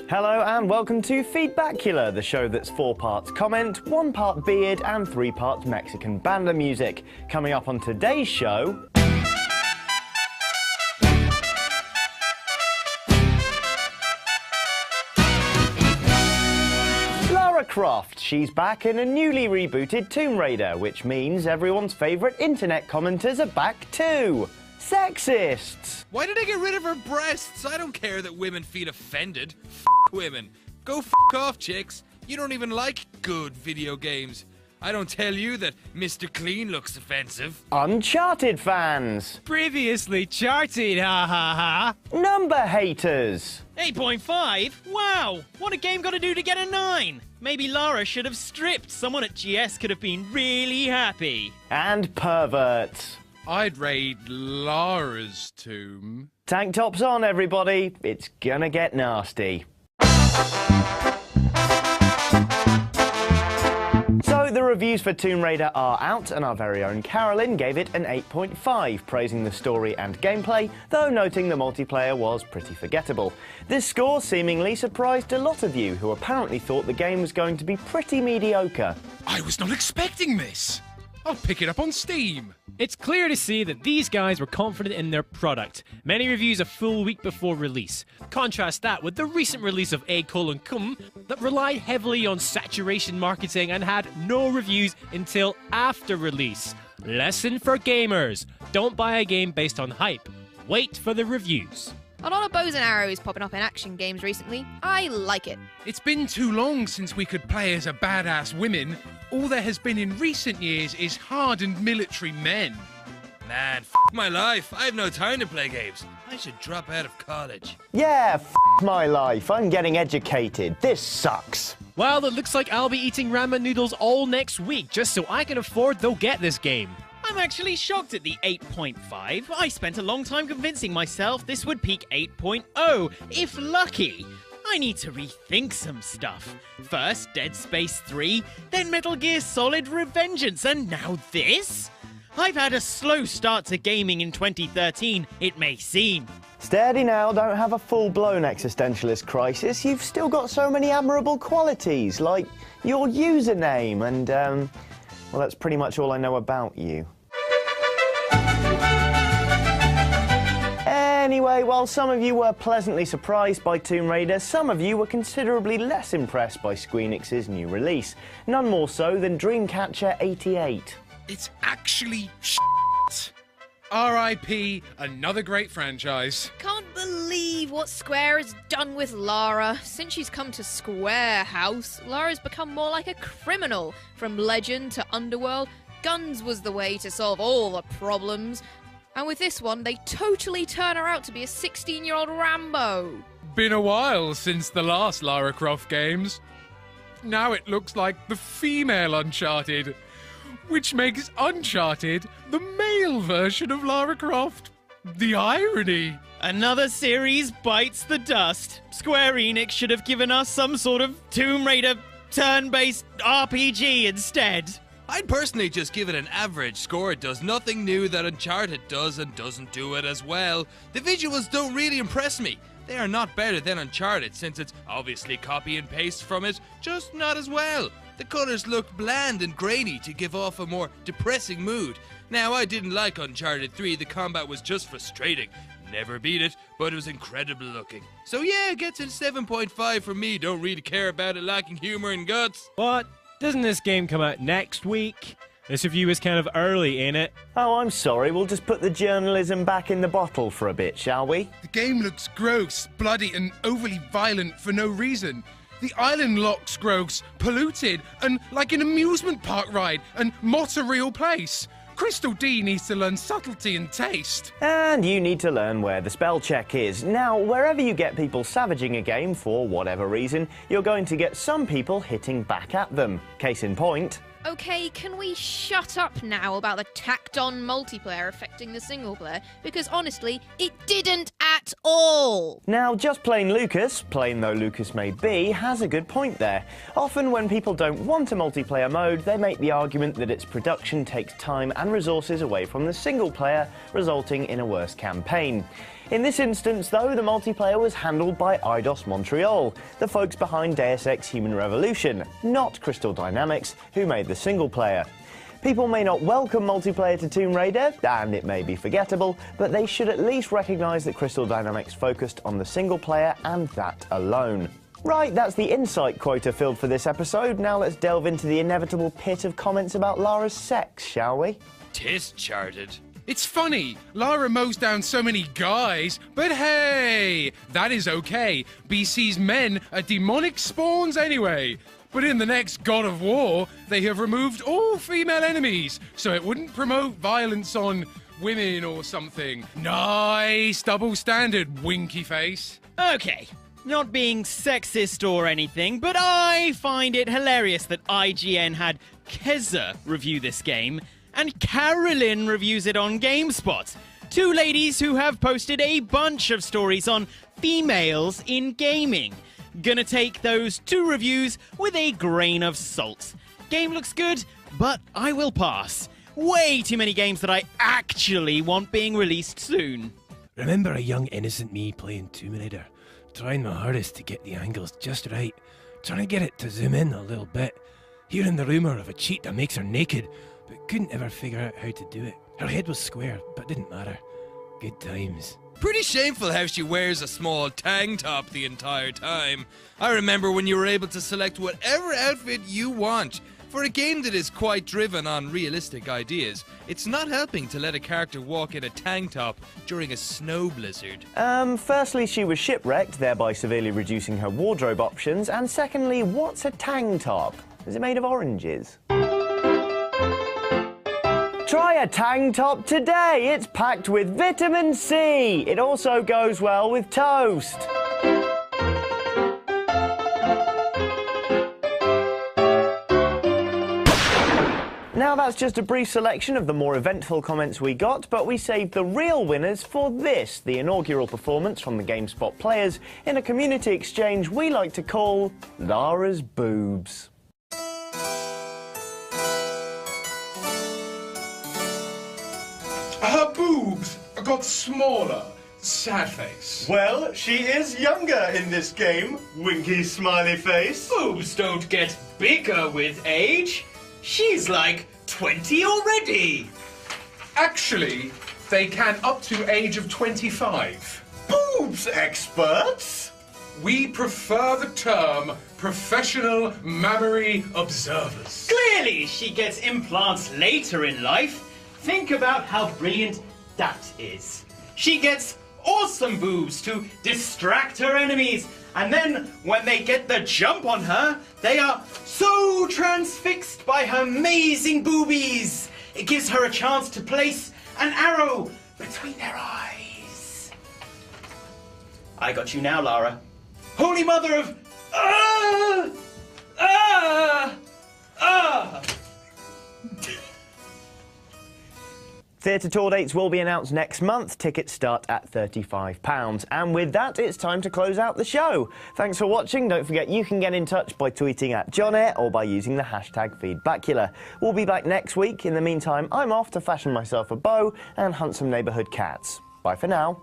Hello and welcome to Feedbackula, the show that's 4 parts comment, 1 part beard and 3 parts Mexican banda music. Coming up on today's show... Lara Croft. She's back in a newly rebooted Tomb Raider, which means everyone's favourite internet commenters are back too. Sexists! Why did I get rid of her breasts? I don't care that women feel offended. F women. Go f off, chicks. You don't even like good video games. I don't tell you that Mr. Clean looks offensive. Uncharted fans. Previously charted, ha ha ha. Number haters. 8.5? Wow! What a game got to do to get a 9? Maybe Lara should have stripped. Someone at GS could have been really happy. And perverts. I'd raid Lara's tomb. Tank tops on, everybody. It's gonna get nasty. So the reviews for Tomb Raider are out, and our very own Carolyn gave it an 8.5, praising the story and gameplay, though noting the multiplayer was pretty forgettable. This score seemingly surprised a lot of you, who apparently thought the game was going to be pretty mediocre. I was not expecting this. I'll pick it up on Steam. It's clear to see that these guys were confident in their product. Many reviews a full week before release. Contrast that with the recent release of A: that relied heavily on saturation marketing and had no reviews until after release. Lesson for gamers: don't buy a game based on hype. Wait for the reviews. A lot of bows and arrows popping up in action games recently. I like it. It's been too long since we could play as a badass women. All there has been in recent years is hardened military men. Man, f my life. I have no time to play games. I should drop out of college. Yeah, f my life. I'm getting educated. This sucks. Well, it looks like I'll be eating ramen noodles all next week just so I can afford they'll get this game. I'm actually shocked at the 8.5. I spent a long time convincing myself this would peak 8.0, if lucky. I need to rethink some stuff. First, Dead Space 3, then Metal Gear Solid Revengeance, and now this? I've had a slow start to gaming in 2013, it may seem. Steady now, don't have a full-blown existentialist crisis. You've still got so many admirable qualities, like your username and, well, that's pretty much all I know about you. Anyway, while some of you were pleasantly surprised by Tomb Raider, some of you were considerably less impressed by Squeenix's new release. None more so than Dreamcatcher 88. It's actually shit. R.I.P. another great franchise. Can't believe what Square has done with Lara. Since she's come to Square House, Lara's become more like a criminal. From legend to underworld, guns was the way to solve all the problems. And with this one, they totally turn her out to be a 16-year-old Rambo. Been a while since the last Lara Croft games. Now it looks like the female Uncharted, which makes Uncharted the male version of Lara Croft. The irony. Another series bites the dust. Square Enix should have given us some sort of Tomb Raider turn-based RPG instead. I'd personally just give it an average score. It does nothing new that Uncharted does and doesn't do it as well. The visuals don't really impress me. They are not better than Uncharted since it's obviously copy and paste from it, just not as well. The colours looked bland and grainy to give off a more depressing mood. Now, I didn't like Uncharted 3, the combat was just frustrating. Never beat it, but it was incredible looking. So yeah, it gets a 7.5 from me. Don't really care about it lacking humour and guts. What? Doesn't this game come out next week? This review is kind of early, ain't it? Oh, I'm sorry. We'll just put the journalism back in the bottle for a bit, shall we? The game looks gross, bloody, and overly violent for no reason. The island looks gross, polluted, and like an amusement park ride, and not a real place. Crystal D needs to learn subtlety and taste. And you need to learn where the spell check is. Now, wherever you get people savaging a game for whatever reason, you're going to get some people hitting back at them. Case in point... Okay, can we shut up now about the tacked-on multiplayer affecting the single player? Because honestly, it didn't at all! Now, Just Plain Lucas, plain though Lucas may be, has a good point there. Often when people don't want a multiplayer mode, they make the argument that its production takes time and resources away from the single player, resulting in a worse campaign. In this instance, though, the multiplayer was handled by Eidos Montreal, the folks behind Deus Ex Human Revolution, not Crystal Dynamics, who made the single player. People may not welcome multiplayer to Tomb Raider, and it may be forgettable, but they should at least recognise that Crystal Dynamics focused on the single player and that alone. Right, that's the insight quota filled for this episode. Now let's delve into the inevitable pit of comments about Lara's sex, shall we? Discharted. It's funny, Lara mows down so many guys, but hey, that is okay. BC's men are demonic spawns anyway. But in the next God of War, they have removed all female enemies, so it wouldn't promote violence on women or something. Nice double standard, winky face. Okay, not being sexist or anything, but I find it hilarious that IGN had Keza review this game and Carolyn reviews it on GameSpot. Two ladies who have posted a bunch of stories on females in gaming. Gonna take those two reviews with a grain of salt. Game looks good, but I will pass. Way too many games that I actually want being released soon. Remember a young innocent me playing Tomb Raider, trying my hardest to get the angles just right, trying to get it to zoom in a little bit, hearing the rumour of a cheat that makes her naked, but couldn't ever figure out how to do it. Her head was square, but didn't matter. Good times. Pretty shameful how she wears a small tank top the entire time. I remember when you were able to select whatever outfit you want. For a game that is quite driven on realistic ideas, it's not helping to let a character walk in a tank top during a snow blizzard. Firstly, she was shipwrecked, thereby severely reducing her wardrobe options, and secondly, what's a tank top? Is it made of oranges? Try a tank top today. It's packed with vitamin C. It also goes well with toast. Now that's just a brief selection of the more eventful comments we got, but we saved the real winners for this, the inaugural performance from the GameSpot players in a community exchange we like to call Lara's Boobs. Her boobs got smaller. Sad face. Well, she is younger in this game, winky smiley face. Boobs don't get bigger with age. She's like 20 already. Actually, they can up to age of 25. Boobs experts? We prefer the term professional mammary observers. Clearly, she gets implants later in life. Think about how brilliant that is. She gets awesome boobs to distract her enemies, and then when they get the jump on her, they are so transfixed by her amazing boobies. It gives her a chance to place an arrow between their eyes. I got you now, Lara. Holy Mother of... Theatre tour dates will be announced next month. Tickets start at £35. And with that, it's time to close out the show. Thanks for watching. Don't forget you can get in touch by tweeting at JohnAir or by using the hashtag Feedbackula. We'll be back next week. In the meantime, I'm off to fashion myself a bow and hunt some neighbourhood cats. Bye for now.